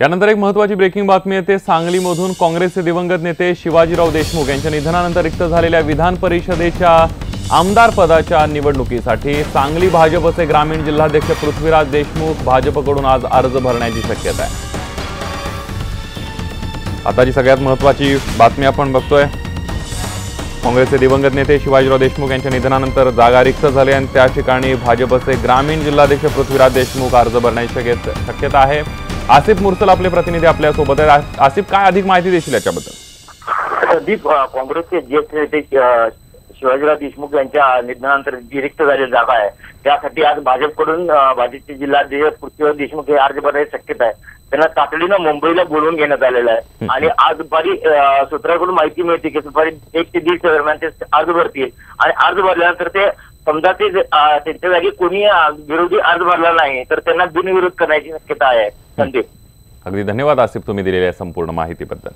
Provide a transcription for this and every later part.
यानंतर एक महत्त्वाची ब्रेकिंग बातमी येते। सांगलीमधून काँग्रेसचे दिवंगत नेते शिवाजीराव देशमुख यांच्या निधनानंतर रिक्त झालेल्या विधान परिषदेच्या आमदार पदाच्या निवडणुकीसाठी सांगली भाजपचे ग्रामीण जिल्हाध्यक्ष पृथ्वीराज देशमुख भाजपकडून आज अर्ज भरण्याची शक्यता आहे। आताची सगळ्यात महत्त्वाची बातमी आपण बघतोय। काँग्रेसचे दिवंगत नेते शिवाजीराव देशमुख यांच्या निधनानंतर जागा रिक्त झाली आणि त्या ठिकाणी भाजपचे ग्रामीण जिल्हाध्यक्ष पृथ्वीराज देशमुख अर्ज भरण्याची शक्यता आहे। आसिफ मुर्सल आपले प्रतिनिधी आपल्या सोबत आहेत। आसिफ, काय अधिक माहिती देशील याच्याबद्दल? दीप, काँग्रेसचे ज्येष्ठ नेते शिवाजीराव देशमुख यांच्या निधनानंतर जी रिक्त झालेली जागा आहे त्यासाठी आज भाजपकडून भाजपचे जिल्हाध्यक्ष पृथ्वीराज देशमुख हे अर्ज भरण्याची शक्यता आहे। त्यांना तातडीनं मुंबईला बोलवून घेण्यात आलेलं आहे आणि आज दुपारी सूत्रांकडून माहिती मिळते की दुपारी 1 ते 1:30 दरम्यान ते अर्ज भरतील आणि अर्ज भरल्यानंतर ते समजा ते त्यांच्या जागी कोणी विरोधी अर्ज भरला नाही तर त्यांना बिनविरोध करण्याची शक्यता आहे। संदीप, अगदी धन्यवाद आसिफ तुम्ही दिलेल्या संपूर्ण माहितीबद्दल।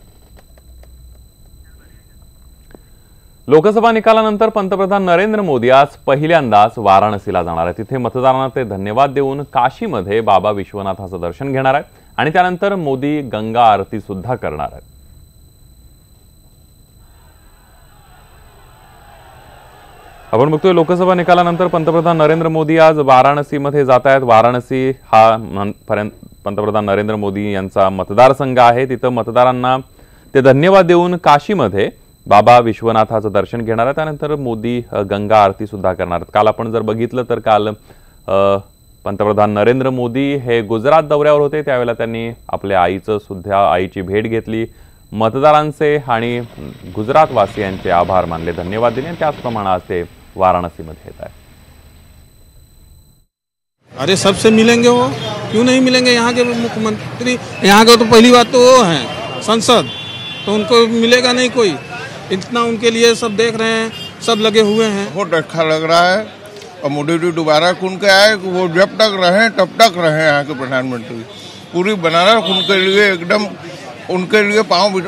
लोकसभा निकालानंतर पंतप्रधान नरेंद्र मोदी आज पहिल्यांदाच वाराणसीला जाणार आहेत। तिथे मतदारांना ते धन्यवाद देऊन काशीमध्ये बाबा विश्वनाथाचं दर्शन घेणार आहेत आणि त्यानंतर मोदी गंगा आरती सुद्धा करणार आहेत। आपण बघतोय लोकसभा निकालानंतर पंतप्रधान नरेंद्र मोदी आज वाराणसीमध्ये जात आहेत। वाराणसी हा पंतप्रधान नरेंद्र मोदी यांचा मतदारसंघ आहे। तिथं मतदारांना ते धन्यवाद देऊन काशीमध्ये बाबा विश्वनाथाचं दर्शन घेणार आहेत। त्यानंतर मोदी गंगा आरती सुद्धा करणार आहेत। काल आपण जर बघितलं तर काल पंतप्रधान नरेंद्र मोदी हे गुजरात दौऱ्यावर होते, त्यावेळेला त्यांनी आपल्या आईची भेट घेतली, मतदारांचे आणि गुजरात वासियांचे आभार मानले, धन्यवाद दिले। त्याचप्रमाणे आज ते वाराणसीमध्ये येत आहेत। अरे सबसे मिलेंगे वो, क्यों नहीं मिलेंगे? यहाँ के मुख्यमंत्री, यहाँ का तो पहली बात तो वो है संसद, तो उनको मिलेगा नहीं कोई। इतना उनके लिए सब देख रहे हैं, सब लगे हुए हैं। बहुत अच्छा लग रहा है और मोदी जी दोबारा खुल के आए, वो जब तक रहे तब तक रहे यहाँ के प्रधानमंत्री। पूरी बनारस उनके लिए एकदम उनके लिए पाँव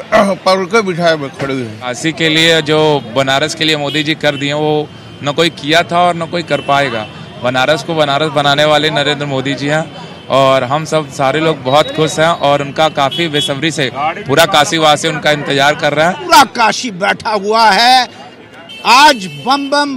पर के बिठाए खड़े हैं। काशी के लिए जो बनारस के लिए मोदी जी कर दिए वो न कोई किया था और न कोई कर पाएगा। बनारस को बनारस बनाने वाले नरेंद्र मोदी जी हैं और हम सब सारे लोग बहुत खुश हैं और उनका काफी बेसब्री से पूरा काशीवासी उनका इंतजार कर रहा है। पूरा काशी बैठा हुआ है, आज बम बम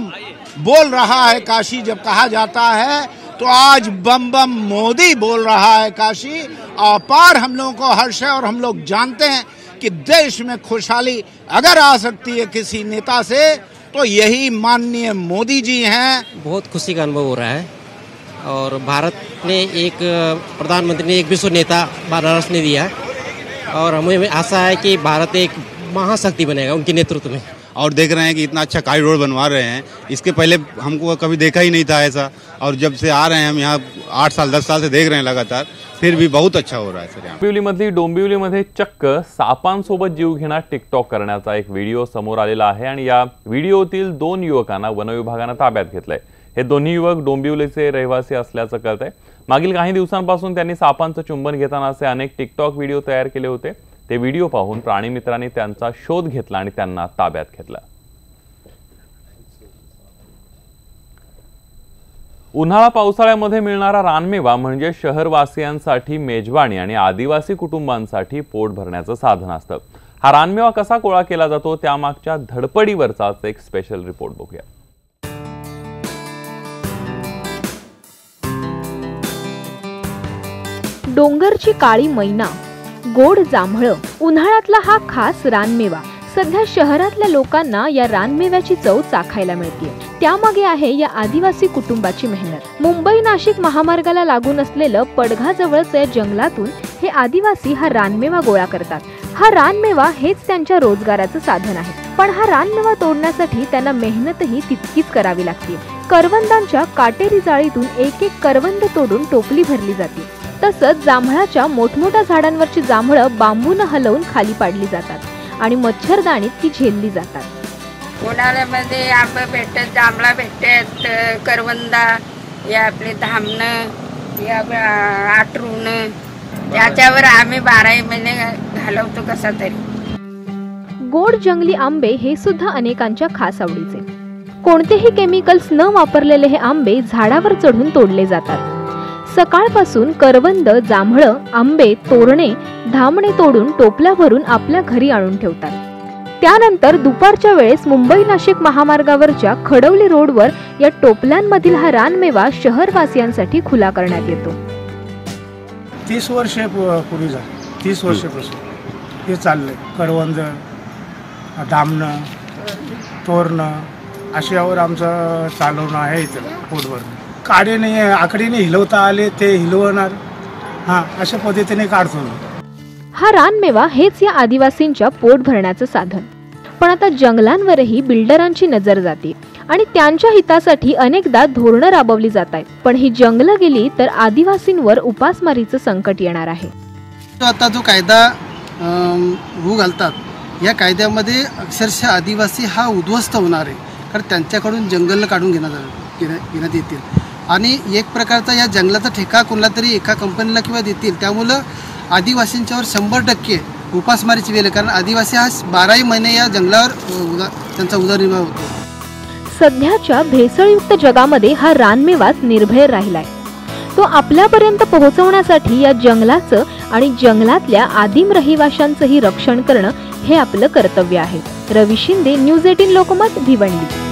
बोल रहा है काशी। जब कहा जाता है तो आज बम बम मोदी बोल रहा है काशी। अपार हम लोगों को हर्ष है और हम लोग जानते हैं कि देश में खुशहाली अगर आ सकती है किसी नेता से तो यही माननीय मोदी जी हैं। बहुत खुशी का अनुभव हो रहा है और भारत ने एक प्रधानमंत्री ने एक विश्व नेता बनारस ने दिया और हमें आशा है कि भारत एक महाशक्ति बनेगा उनके नेतृत्व में। और देख रहे हैं कि इतना अच्छा काई रोड बनवा रहे हैं, इसके पहले हमको कभी देखा ही नहीं था ऐसा। और जब से आ रहे हैं हम यहाँ 8 साल 10 साल से देख रहे हैं लगातार, फिर भी बहुत अच्छा हो रहा है सर। डोंबिवलीमधली डोंबिवलीमध्ये चक्क सापांसोबत जीव घेणार टिकटॉक करण्याचा एक व्हिडिओ समोर आलेला आहे आणि या व्हिडिओतील 2 युवकांना वनविभागाने ताब्यात घेतलंय। हे दोन्ही युवक डोंबिवलीचे रहिवासी असल्याचं कळतंय। मागील काही दिवसांपासून त्यांनी सापांचं चुंबन घेताना असे अनेक टिकटॉक व्हिडिओ तयार केले होते। ते व्हिडिओ पाहून प्राणीमित्रांनी त्यांचा शोध घेतला आणि त्यांना ताब्यात घेतलं। उन्हाळा पावसाळ्यामध्ये मिळणारा रानमेवा म्हणजे शहरवासियांसाठी मेजवानी आणि आदिवासी कुटुंबांसाठी पोट भरण्याचं साधन असतं। हा रानमेवा कसा गोळा केला जातो त्यामागच्या धडपडीवरचाच एक स्पेशल रिपोर्ट बघूया। डोंगरची काळी मैना, गोड जांभळं, उन्हाळ्यातला हा खास रानमेवा। सध्या शहरातल्या लोकांना या रानमेव्याची चव चाखायला मिळते। त्यामागे आहे या आदिवासी कुटुंबाची मेहनत। मुंबई नाशिक महामार्गाला लागून असलेलं पडघाजवळच्या जंगलातून हे आदिवासी हा रानमेवा गोळा करतात। हा रानमेवा हेच त्यांच्या रोजगाराचं साधन आहे। पण हा रानमेवा तोडण्यासाठी त्यांना मेहनतही तितकीच करावी लागते। करवंदांच्या काटेरी जाळीतून एक एक करवंद तोडून टोपली भरली जाते। तसंच जांभळाच्या मोठमोठ्या झाडांवरची जांभळं बांबून हलवून खाली पाडली जातात आणि मच्छरदाणीत ती झेलली जातात। उन्हाळ्यामध्ये आंबे भेटतात, जांभळा भेटतात, करवंदा, या आपले धामणं, या आटरून, त्याच्यावर आम्ही 12 महिने घालवतो कसा तरी। गोड जंगली आंबे हे सुद्धा अनेकांच्या खास आवडीचे। कोणतेही केमिकल्स न वापरलेले हे आंबे झाडावर चढून तोडले जातात। सकाळपासून करवंद, जांभळं, आंबे, तोरणे, धामणे तोडून टोपल्या भरून आपल्या घरी आणून ठेवतात. त्यानंतर दुपारच्या वेळेस मुंबई नाशिक महामार्गावरच्या खडवली रोडवर या टोपल्यांमधील हा रानमेवा शहरवासियांसाठी खुला करण्यात येतो. 30 वर्षापूर्वी झालं, 30 वर्षापासून हे चाललंय. करवंद, दामणं, तोरणं अशावर आमचं चालवणं आहे. इथं पोटभर काडेने आकडीने हिलवता आले ते हिलवणार, अशा पद्धतीने काढतो. हा रानमेवा हेच या आदिवासींच्या पोट भरण्याचं साधन. पण आता जंगलांवरही बिल्डरांची नजर जाते आणि त्यांच्या हितासाठी अनेकदा धोरणं राबवली जात आहेत. पण ही जंगलं गेली तर आदिवासींवर उपासमारीचं संकट येणार आहे. आता जो कायदा होऊ घालतात या कायद्यामध्ये अक्षरशः आदिवासी हा उद्ध्वस्त होणार आहे. कारण त्यांच्याकडून जंगल काढून घेण्यात येतील आणि एक प्रकारचा या जंगलाचा ठेका कोणाला तरी एका कंपनीला किंवा देतील. त्यामुळं आदिवासींच्यावर 100% उपासमारीची वेळ आहे. कारण आदिवासी हा 12 महिने या जंगलावर त्यांचा उदरनिर्वाह होतो. सध्याच्या भेसळयुक्त जगामध्ये हा रानमेवाच निर्भय राहिलाय. तो आपल्यापर्यंत पोहोचवण्यासाठी या जंगलाचं आणि जंगलातल्या आदिम रहिवाशांचंही रक्षण करणं हे आपलं कर्तव्य आहे. रवी शिंदे, न्यूज 18 लोकमत, भिवंडी.